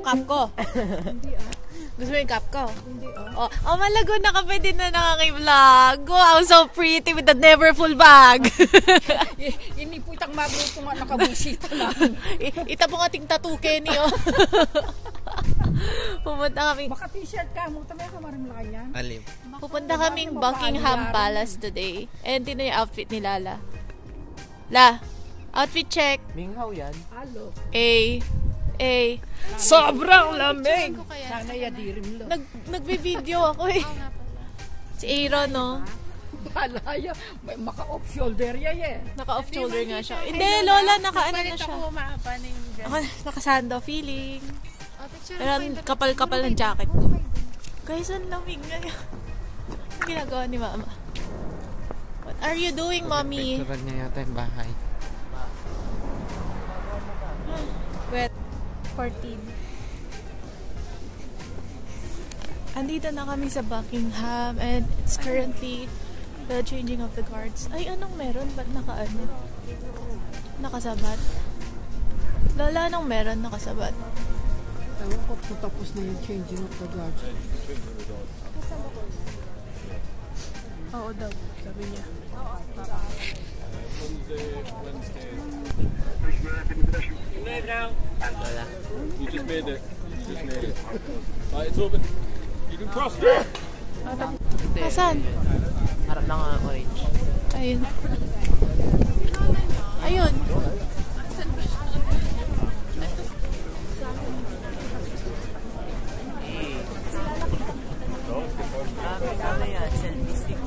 cup ko? Hindi Gusto mo yung cup ko? Hindi Oh, malago na ka pwede na nakaki-vlog. Wow, so pretty with the never full bag. Ini po itang mabuto nga nakabusita lang. Ita po nga ting tattoo Kenny, oh. Pupunta kami. Baka t-shirt ka mo. Tamay ka marimlakan yan. Alim. Pupunta kaming Buckingham Palace today. And ito na yung outfit ni Lala. La, outfit check. Minghaw yan. Halo. Sobrang lamig. Sana yadirim lo. Nagbe-video ako eh. Si Aaron, no? Balaya. May maka-off shoulder yan eh. Naka-off shoulder nga siya. Hindi, Lola, naka-ano na siya. Ako Naka-sando feeling. Pero kapal-kapal ng jacket ko. Guys, ang lamig ngayon. Ang ginagawa ni Mama. What are you doing, Mommy? Picturean niya yata yung bahay. Wet. 14. Andito na kami sa Buckingham and it's currently the changing of the guards. Ay, anong meron? Ba't naka-ano? Nakasabat? Lola, anong meron nakasabat? Ewan ko kung tapos na yung changing of the guards. Oo daw, sabi niya. Wala. You just made it. Just made it. It's open. You can cross there. Asan? Harap lang ang orange. Ayun. Ayun. Ano yan? Selfie stick.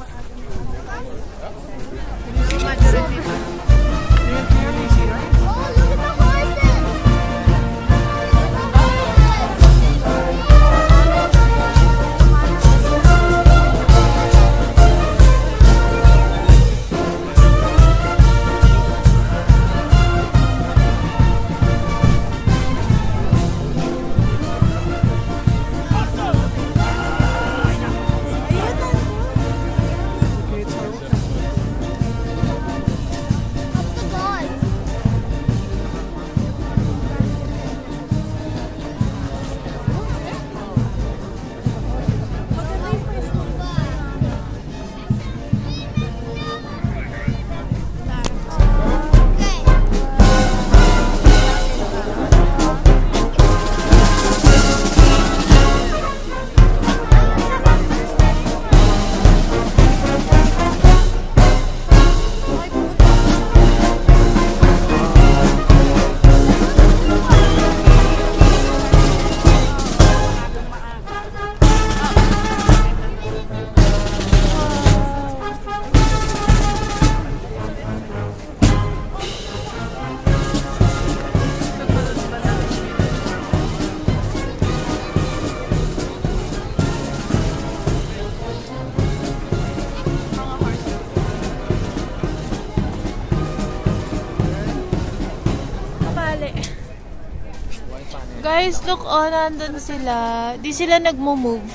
Guys, look, oh, nandun sila. Di sila nagmo-move.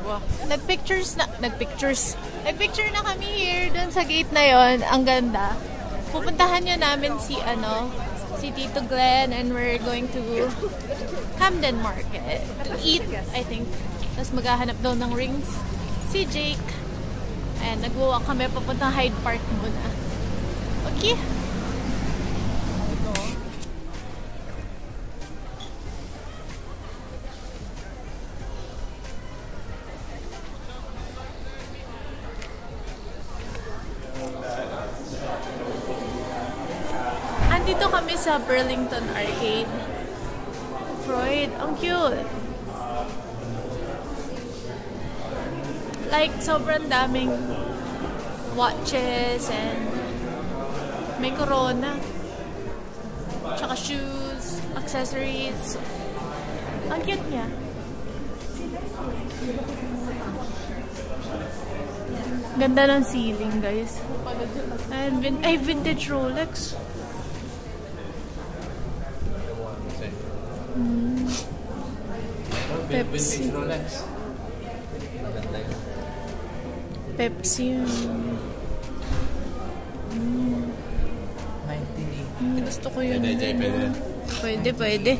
Wow. Nagpicture na kami here, dun sa gate na yon. Ang ganda. Pupuntahan nyo namin si Tito Glenn, and we're going to Camden Market to eat, I think. Tapos maghahanap daw ng rings si Jake. And nag-walk kami papuntang Hyde Park muna. Okay? Andito kami sa Burlington Arcade. Freud, ang cute. Like, sobrang daming watches and may Corona. Tsaka shoes, accessories. Ang cute niya. Ganda ng ceiling, guys. And vintage Rolex. Pepsi. Pepsi. 1980. Gusto ko yun. Pwede.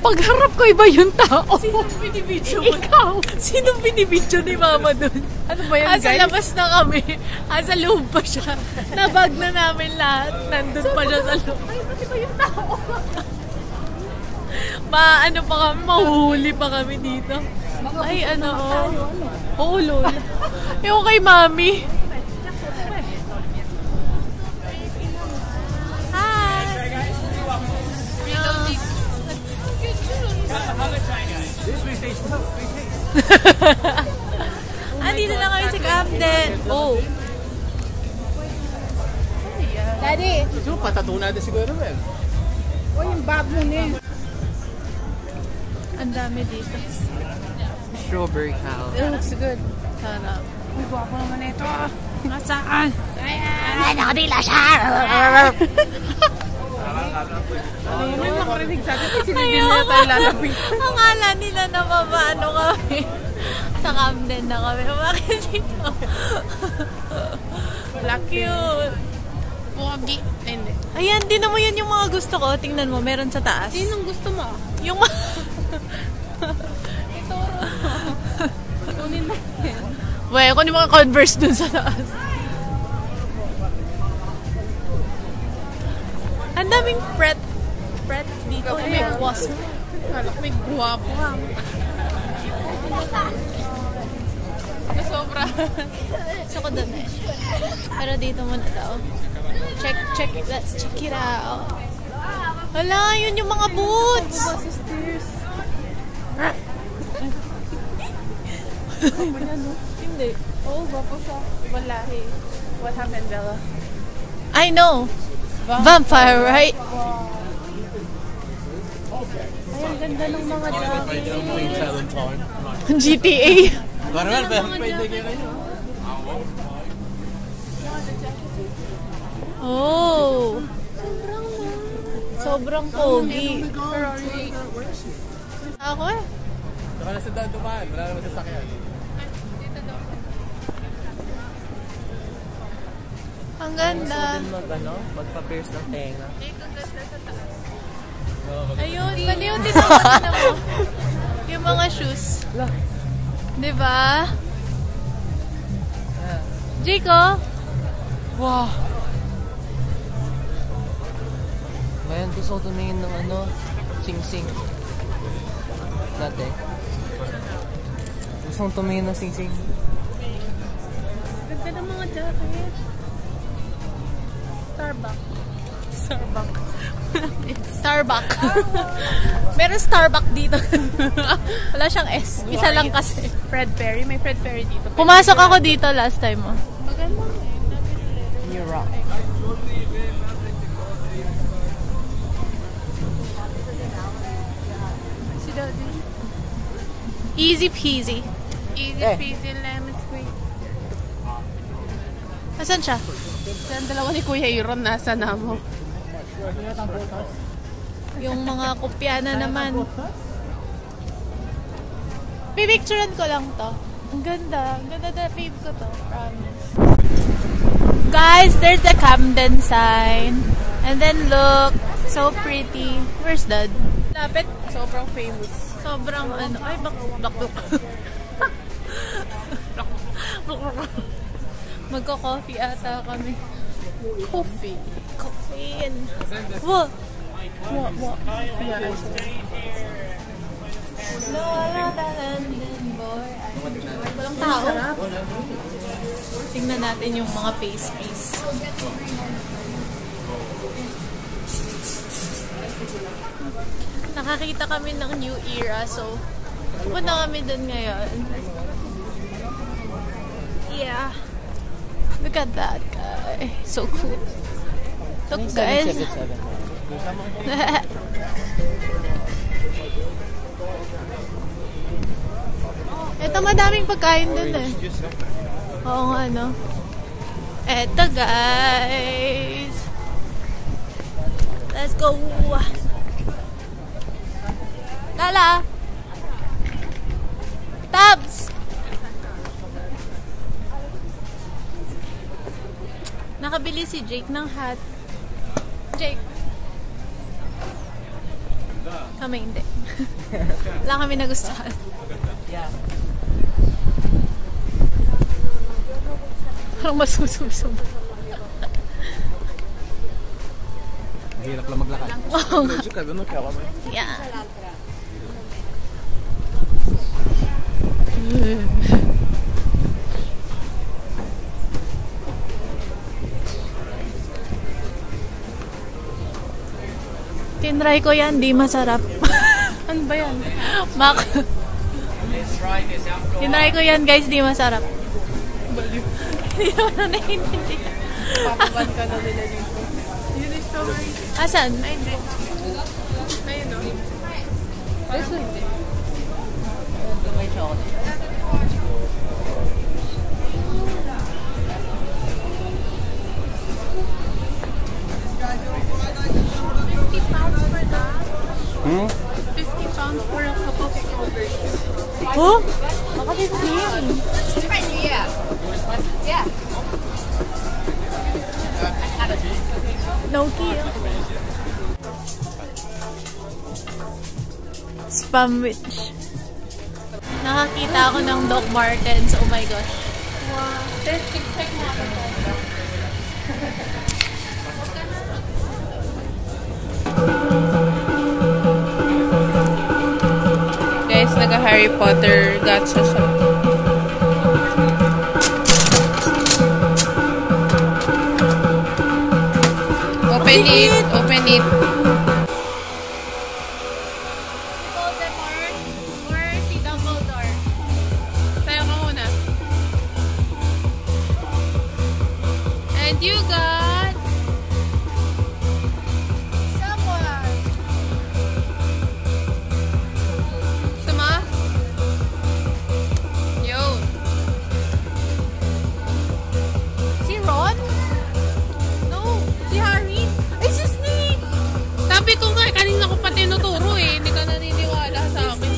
Pagharap ko, iba yung tao. Sinong binibidyo mo? Ikaw. Sinong binibidyo ni Mama dun? Ano ba yan, guys? Asa labas na kami. Asa loob pa siya. Nabag na namin lahat. Nandun pa siya sa loob. Ay, ba't iba yung tao? Ano pa kami, mahuhuli pa kami dito. Ay, ano, oo, lol. Yung kay Mami. Andito na kami sa Camden. Oh. Daddy. So, patatunan natin siguro ba? O, yung bag mo na yun. Ang dami dito. Strawberry cow. It looks good. Sana. Uy, guwapo naman ito. Nasaan? Ay, nakadila siya. May makarinig sa akin. Sinidin na tayo lalapit. Akala nila na mabano kami. Sa Camden na kami. Bakit dito? Cute. Pogi. Hindi. Ayan, din mo yun yung mga gusto ko. Tingnan mo, meron sa taas. Sinong gusto mo? Yung Ito. Kunin mo yan. Well, kunin mga Converse dun sa taas. Ang daming pret dito. May wasp. Kalak, may guwapo. Sobra. Gusto ko dun eh. Pero dito muna daw. Check. Let's check it out. Hala, yun yung mga boots. Hindi. Oo, guwapo siya. Wallahi. What happened, Bella? I know. Vampire, right? Ay, ang ganda ng mga jacket. GTA. Parang pwede kayo. Oh. Sobrang pogi. Ako eh. Saka na sa daan dumaan. Wala naman sa sakyan. Ang ganda. Magpa-pierce ng tenga. Ayun, maliw din naman mo. Yung mga shoes. Diba? Jico? Wow. Ngayon gusto ko tumingin ng sing-sing. Dati. Gusto kong tumingin ng sing-sing. Ganda ng mga jacket. Starbucks. Meron Starbucks dito. Wala siyang S. Isa lang kasi. Fred Perry. May Fred Perry dito. Pumasok ako dito last time. Oh. Maganda. New Rock. Si Daddy. Easy peasy. Easy peasy lemon squeeze. Asan siya? Ang dalawa ni Kuya Iron nasa na mo. Yung mga kopya na naman. Pipicturean ko lang to. Ang ganda. Ang ganda na fave ko to. Promise. Guys, there's a Camden sign. And then look. So pretty. Where's Dad? Lapit. Sobrang famous. Sobrang ano. Ay, bak. Magko-coffee ata kami. Coffee. Coffee. What? Yeah, I saw. Walang tao. Tingnan natin yung mga pastries. Nakakita kami ng new era, so pupunta kami dun ngayon. Yeah. Look at that guy. So cool. Look guys. Ito madaming pagkain dun eh. Oo nga no. Eto guys. Let's go. Pala. Tabs! Nakabili si Jake ng hat. Jake. Kami hindi. Wala kami nagustuhan. Yeah. Parang masusubsob. Hirap lang maglakad. Yeah. Tinry ko yan, di masarap. Ano ba yan? Mac. Tinry ko yan guys, di masarap. Hindi naman na naiintindihan. Papaban ka na nila dito. Yun yung strawberry. Asan? Ay, hindi. Ayun o. This one. Ito may chocolate. Hmm? 50 pounds for a cup of strawberries. Oh? Baka 15. No kill. Spamwich. Nakakita ako ng Doc Martens. Oh my gosh. Wow. Check mo ako. Guys, naka-Harry Potter gacha siya. Open it! Open it! Si Voldemort or si Dumbledore? Tayo ka muna. And you got... Someone. Sama? Yo! Si Ron? No! Si Harry! Ay, si Snape! Sabi ko nga, kanina ko pa tinuturo eh. Hindi ka naniniwala sa akin.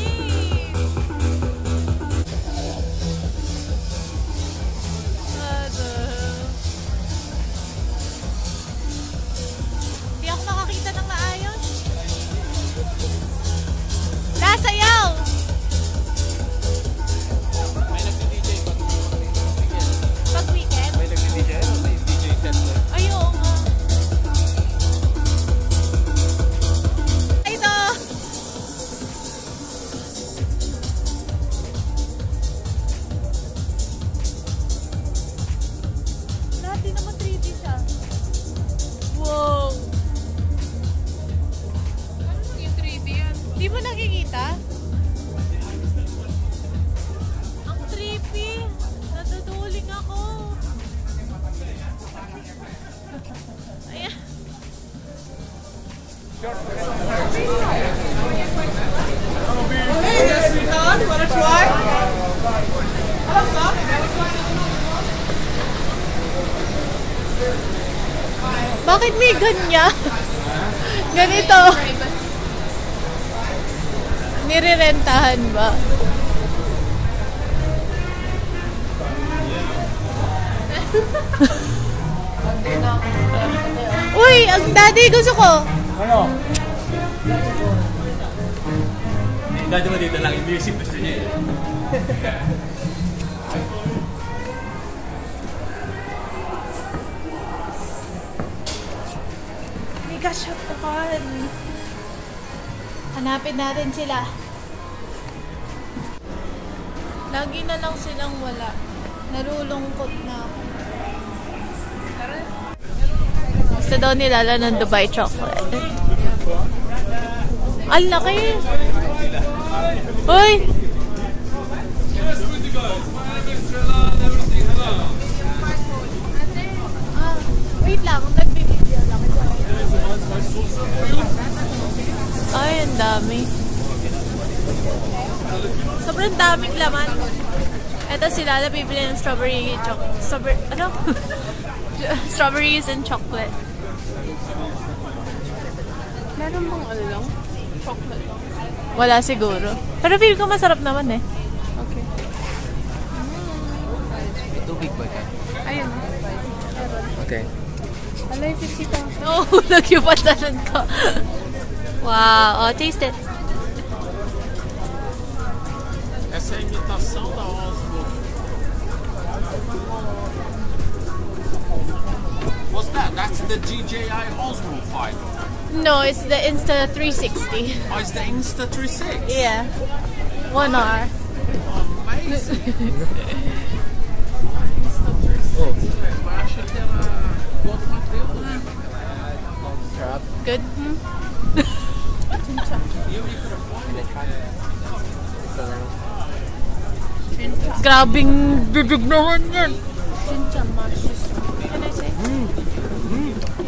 Hindi ako makakita ng maayos. Nasayaw! May nagdi-DJ Pag weekend? May nagdi-DJ? May DJ set na. Ay, oo nga. Ito! Lahat din naman 3D siya. Wow! Ano yung 3D yan? Di mo nakikita? Ang trippy! Natutuling ako! Ayan. Bakit may ganyan? Ganito. Nirerentahan ba? Uy! Ang daddy gusto ko! Ano? Dati mo dito lang, music gusto niya eh. Mega shop naman. Hanapin natin sila. Lagi na lang silang wala. Narulungkot na ako. Gusto daw nilala ng Dubai chocolate. Ang laki! Uy! Ah, wait lang. Nagbibideo lang. Ay, ang dami. Sobrang daming laman. Ito sila na bibili ng strawberry ano? Strawberries and chocolate. Meron bang ano lang? chocolate lang. Wala siguro. Pero feel ko masarap naman eh. Okay. Tubig ba ka? Ayun. Okay. Alay, 50,000. Oh, nagyupatalan ko. Wow. Oh, taste it. Essa é a imitação da Osmo. What's that? That's the DJI Osmo 5. No, it's the Insta 360. Oh, it's the Insta36. Yeah. 1 hour. Amazing. Oh. Eu achei que era outro modelo, né? Good? E o microfone? Grabing bibig naman yan. Can I say?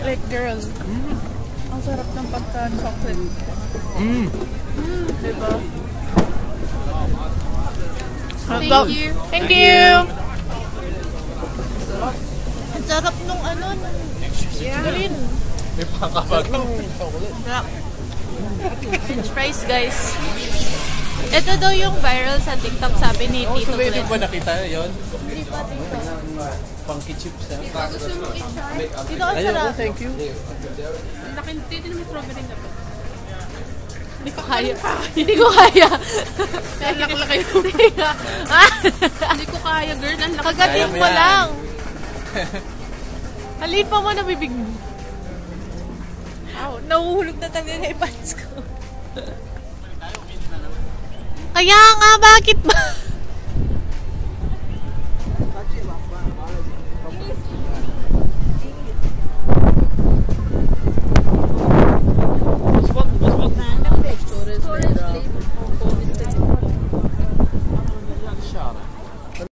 Like, girl. Ang sarap ng pagka-chocolate. Diba? Thank you. Thank you. Ang sarap nung ano, green. May pakapag. French fries, guys. Ito daw yung viral sa TikTok, sabi ni Oh, Tito so hindi Glenn. ba nakita yun? Hindi pa, Tito. Funky chips ha? Tito, ang sarap. Thank you. Dito naman strawberry na ba? Hindi ko kaya. Hindi ko kaya. Laklakay ko. Hindi ko kaya, girl. Ang lakas. Kagatin mo lang. Halipa mo na bibig mo. Ow, nahuhulog na talaga yung pants ko. Kaya nga, bakit ba?